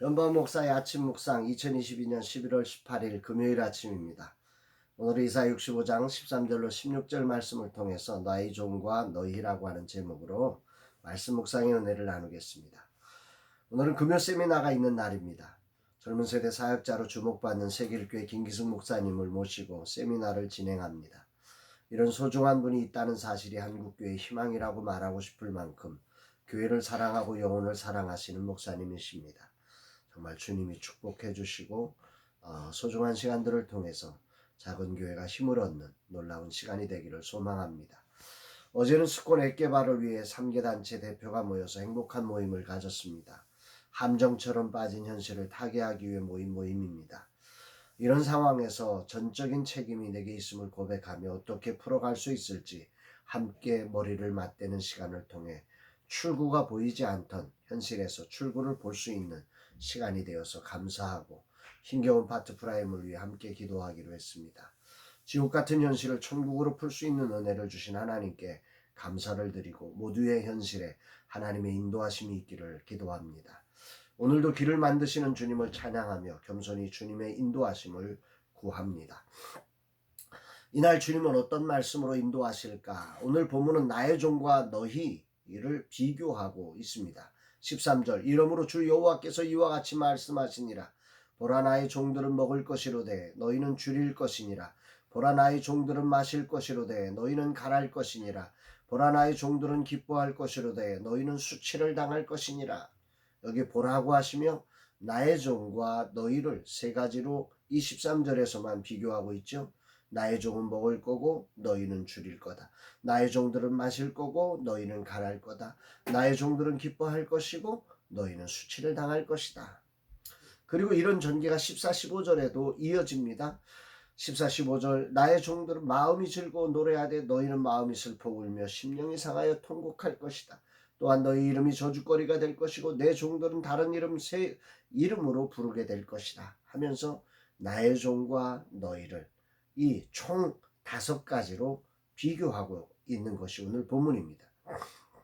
연방 목사의 아침 묵상 2022년 11월 18일 금요일 아침입니다. 오늘 이사야 65장 13절로 16절 말씀을 통해서 너희 종과 너희라고 하는 제목으로 말씀 묵상의 은혜를 나누겠습니다. 오늘은 금요 세미나가 있는 날입니다. 젊은 세대 사역자로 주목받는 세길교회 김기숙 목사님을 모시고 세미나를 진행합니다. 이런 소중한 분이 있다는 사실이 한국교회의 희망이라고 말하고 싶을 만큼 교회를 사랑하고 영혼을 사랑하시는 목사님이십니다. 정말 주님이 축복해 주시고 소중한 시간들을 통해서 작은 교회가 힘을 얻는 놀라운 시간이 되기를 소망합니다. 어제는 수권 액개발을 위해 3개 단체 대표가 모여서 행복한 모임을 가졌습니다. 함정처럼 빠진 현실을 타개하기 위해 모임입니다. 이런 상황에서 전적인 책임이 내게 있음을 고백하며 어떻게 풀어갈 수 있을지 함께 머리를 맞대는 시간을 통해 출구가 보이지 않던 현실에서 출구를 볼 수 있는 시간이 되어서 감사하고 힘겨운 파트프라임을 위해 함께 기도하기로 했습니다. 지옥 같은 현실을 천국으로 풀 수 있는 은혜를 주신 하나님께 감사를 드리고 모두의 현실에 하나님의 인도하심이 있기를 기도합니다. 오늘도 길을 만드시는 주님을 찬양하며 겸손히 주님의 인도하심을 구합니다. 이날 주님은 어떤 말씀으로 인도하실까? 오늘 본문은 나의 종과 너희를 비교하고 있습니다. 13절 이러므로 주 여호와께서 이와 같이 말씀하시니라. 보라 나의 종들은 먹을 것이로되 너희는 줄일 것이니라. 보라 나의 종들은 마실 것이로되 너희는 갈할 것이니라. 보라 나의 종들은 기뻐할 것이로되 너희는 수치를 당할 것이니라. 여기 보라고 하시며 나의 종과 너희를 세 가지로 23절에서만 비교하고 있죠. 나의 종은 먹을 거고 너희는 줄일 거다. 나의 종들은 마실 거고 너희는 갈할 거다. 나의 종들은 기뻐할 것이고 너희는 수치를 당할 것이다. 그리고 이런 전개가 14, 15절에도 이어집니다. 14, 15절 나의 종들은 마음이 즐거워 노래하되 너희는 마음이 슬퍼 울며 심령이 상하여 통곡할 것이다. 또한 너희 이름이 저주거리가 될 것이고 내 종들은 다른 새 이름으로 부르게 될 것이다 하면서 나의 종과 너희를 이 총 5가지로 비교하고 있는 것이 오늘 본문입니다.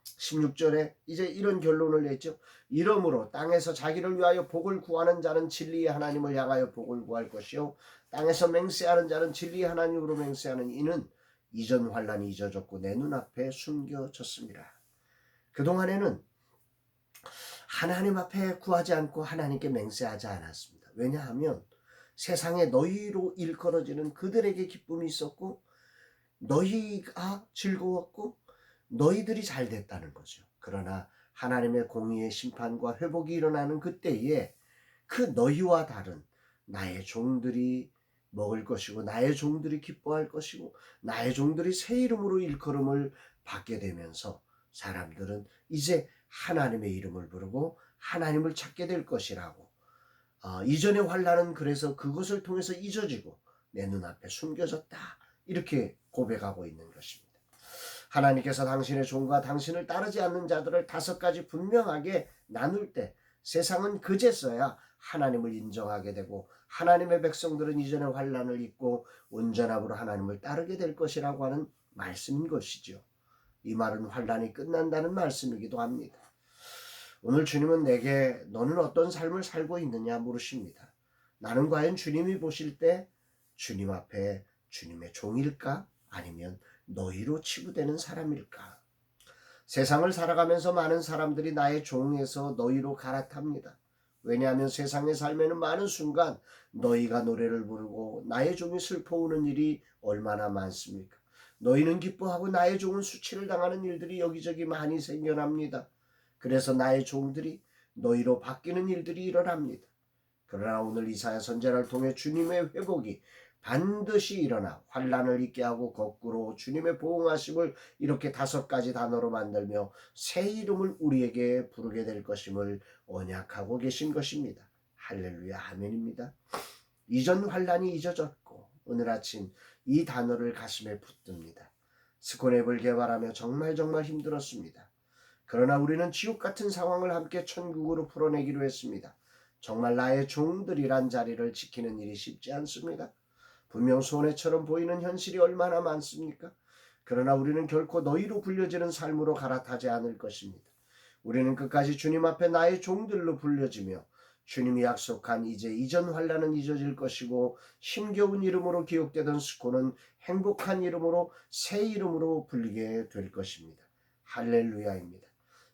16절에 이제 이런 결론을 냈죠. 이러므로 땅에서 자기를 위하여 복을 구하는 자는 진리의 하나님을 향하여 복을 구할 것이요 땅에서 맹세하는 자는 진리의 하나님으로 맹세하는 이는 이전 환난이 잊어졌고 내 눈앞에 숨겨졌습니다. 그동안에는 하나님 앞에 구하지 않고 하나님께 맹세하지 않았습니다. 왜냐하면 세상에 너희로 일컬어지는 그들에게 기쁨이 있었고 너희가 즐거웠고 너희들이 잘 됐다는 거죠. 그러나 하나님의 공의의 심판과 회복이 일어나는 그때에 그 너희와 다른 나의 종들이 먹을 것이고 나의 종들이 기뻐할 것이고 나의 종들이 새 이름으로 일컬음을 받게 되면서 사람들은 이제 하나님의 이름을 부르고 하나님을 찾게 될 것이라고 이전의 환난은 그래서 그것을 통해서 잊어지고 내 눈앞에 숨겨졌다 이렇게 고백하고 있는 것입니다. 하나님께서 당신의 종과 당신을 따르지 않는 자들을 5가지 분명하게 나눌 때 세상은 그제서야 하나님을 인정하게 되고 하나님의 백성들은 이전의 환난을 잊고 온전함으로 하나님을 따르게 될 것이라고 하는 말씀인 것이죠. 이 말은 환난이 끝난다는 말씀이기도 합니다. 오늘 주님은 내게 너는 어떤 삶을 살고 있느냐 물으십니다. 나는 과연 주님이 보실 때 주님 앞에 주님의 종일까? 아니면 너희로 치부되는 사람일까? 세상을 살아가면서 많은 사람들이 나의 종에서 너희로 갈아탑니다. 왜냐하면 세상의 삶에는 많은 순간 너희가 노래를 부르고 나의 종이 슬퍼 우는 일이 얼마나 많습니까? 너희는 기뻐하고 나의 종은 수치를 당하는 일들이 여기저기 많이 생겨납니다. 그래서 나의 종들이 너희로 바뀌는 일들이 일어납니다. 그러나 오늘 이사야 선지자를 통해 주님의 회복이 반드시 일어나 환난을 잊게 하고 거꾸로 주님의 보응하심을 이렇게 5가지 단어로 만들며 새 이름을 우리에게 부르게 될 것임을 언약하고 계신 것입니다. 할렐루야 아멘입니다. 이전 환난이 잊어졌고 오늘 아침 이 단어를 가슴에 붙듭니다. 스콘앱을 개발하며 정말 힘들었습니다. 그러나 우리는 지옥 같은 상황을 함께 천국으로 풀어내기로 했습니다. 정말 나의 종들이란 자리를 지키는 일이 쉽지 않습니다. 분명 손해처럼 보이는 현실이 얼마나 많습니까? 그러나 우리는 결코 너희로 불려지는 삶으로 갈아타지 않을 것입니다. 우리는 끝까지 주님 앞에 나의 종들로 불려지며 주님이 약속한 이제 이전 환난은 잊어질 것이고 힘겨운 이름으로 기억되던 스코는 행복한 이름으로 새 이름으로 불리게 될 것입니다. 할렐루야입니다.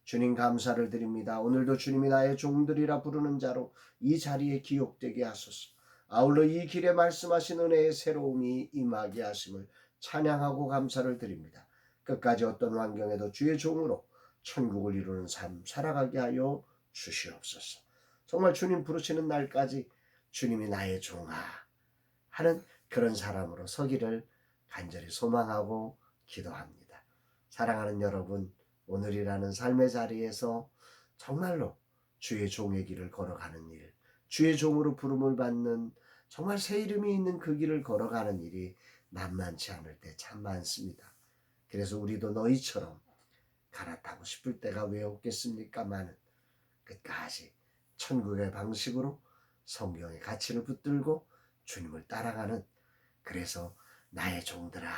주님 감사를 드립니다. 오늘도 주님이 나의 종들이라 부르는 자로 이 자리에 기억되게 하소서. 아울러 이 길에 말씀하신 은혜의 새로움이 임하게 하심을 찬양하고 감사를 드립니다. 끝까지 어떤 환경에도 주의 종으로 천국을 이루는 삶 살아가게 하여 주시옵소서. 정말 주님 부르시는 날까지 주님이 나의 종아 하는 그런 사람으로 서기를 간절히 소망하고 기도합니다. 사랑하는 여러분, 오늘이라는 삶의 자리에서 정말로 주의 종의 길을 걸어가는 일, 주의 종으로 부름을 받는 정말 새 이름이 있는 그 길을 걸어가는 일이 만만치 않을 때 참 많습니다. 그래서 우리도 너희처럼 갈아타고 싶을 때가 왜 없겠습니까마는 끝까지 천국의 방식으로 성경의 가치를 붙들고 주님을 따라가는, 그래서 나의 종들아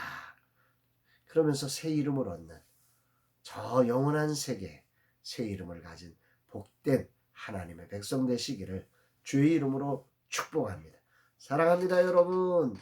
그러면서 새 이름을 얻는 저 영원한 세계 새 이름을 가진 복된 하나님의 백성 되시기를 주의 이름으로 축복합니다. 사랑합니다, 여러분.